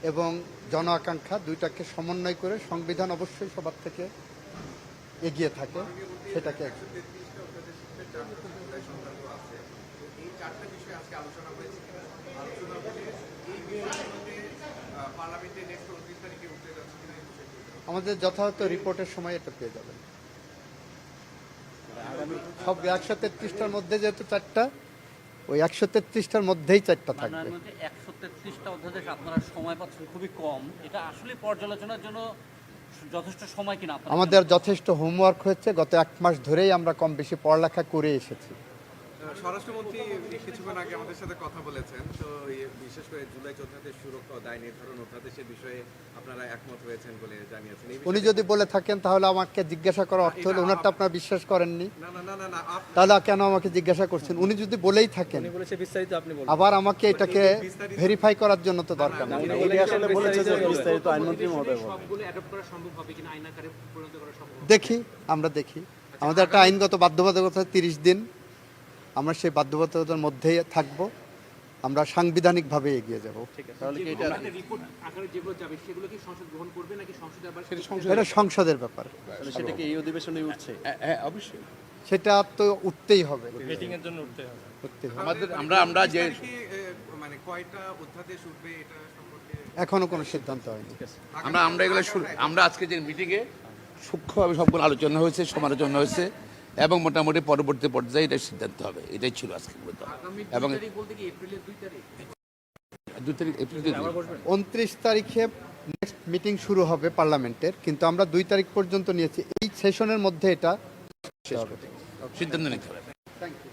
এবং জন আকাঙ্ক্ষা দুইটাকে সমন্বয় করে সংবিধান অবশ্যই সবার থেকে এগিয়ে থাকে, সেটাকে আমাদের যথাযথ রিপোর্টের সময় এটা পেয়ে যাবেন। সব 133টার মধ্যে যেহেতু 4টা, ওই 133টার মধ্যেই 4টা থাকবে। 133টা অধ্যাদেশ আপনারা সময় পাচ্ছেন খুবই কম, এটা আসলে পর্যালোচনার জন্য যথেষ্ট সময় কিনা? আমাদের যথেষ্ট হোমওয়ার্ক হচ্ছে, গত 1 মাস ধরেই আমরা কম বেশি পড়ালেখা করে এসেছি। স্বরাষ্ট্রমন্ত্রী কিছুক্ষণ আগে আমাদের সাথে কথা বলেছেন, তো বিশেষ করে জুলাই অধ্যাদেশ সুরক্ষা ও দায় নির্ধারণ অধ্যাদেশের বিষয়ে আপনারা একমত হয়েছেন বলে জানিয়েছেন। উনি যদি বলে থাকেন তাহলে আমাকে জিজ্ঞাসা করার অর্থ হলো ওনারটা আপনারা বিশ্বাস করেননি, না না না না না তাহলে কেন আমাকে জিজ্ঞাসা করছেন? উনি যদি বলেই থাকেন বিস্তারিত আপনি বলুন। আবার আমাকে এটাকে ভেরিফাই করার জন্য তো দরকার নেই। উনি আসলে বলেছে যে বিস্তারিত আইনমন্ত্রী মহোদয় বলেন। সবগুলো অ্যাডপ্ট করা সম্ভব হবে কিনা, আইন আকারে পরিণত করা সম্ভব? দেখি, আমরা দেখি। আমাদের একটা আইনগত বাধ্যবাধকতা 30 দিন, আমরা সেই বাধ্যবাধকতার মধ্যেই থাকব, আমরা সাংবিধানিকভাবে এগিয়ে যাব। তাহলে কি এটা রিপোর্ট আকারে যেগুলো যাবে সেগুলো কি সংসদ গ্রহণ করবে নাকি সংসদে আবার এটা সংসদের ব্যাপার, সেটা কি এই অধিবেশনে উঠছে? হ্যাঁ অবশ্যই সেটা তো উঠতেই হবে। মিটিং এর জন্য উঠতে হবে। উঠতেই হবে। আমাদের আমরা যে মানে কয়টা অধ্যাদেশ উঠবে এটা সম্পর্কে এখনো কোনো সিদ্ধান্ত হয়নি। আমরা এগুলো আমরা আজকে যে মিটিংয়ে সূক্ষ্মভাবে সবগুলো আলোচনা হয়েছে, সমালোচনা হয়েছে এবং মোটামুটি পরবর্তী পর্যায়ে এটা সিদ্ধান্ত হবে, এটাই ছিল আজকে মূলত। এবং বলতে কি এপ্রিলের 2 তারিখ? 2 তারিখ এপ্রিল 2 তারিখ 29 তারিখে নেক্সট মিটিং শুরু হবে পার্লামেন্টের, কিন্তু আমরা 2 তারিখ পর্যন্ত নিয়েছি। এই সেশনের মধ্যে এটা শেষ হবে। সিদ্ধান্ত নিতে হবে। Thank you.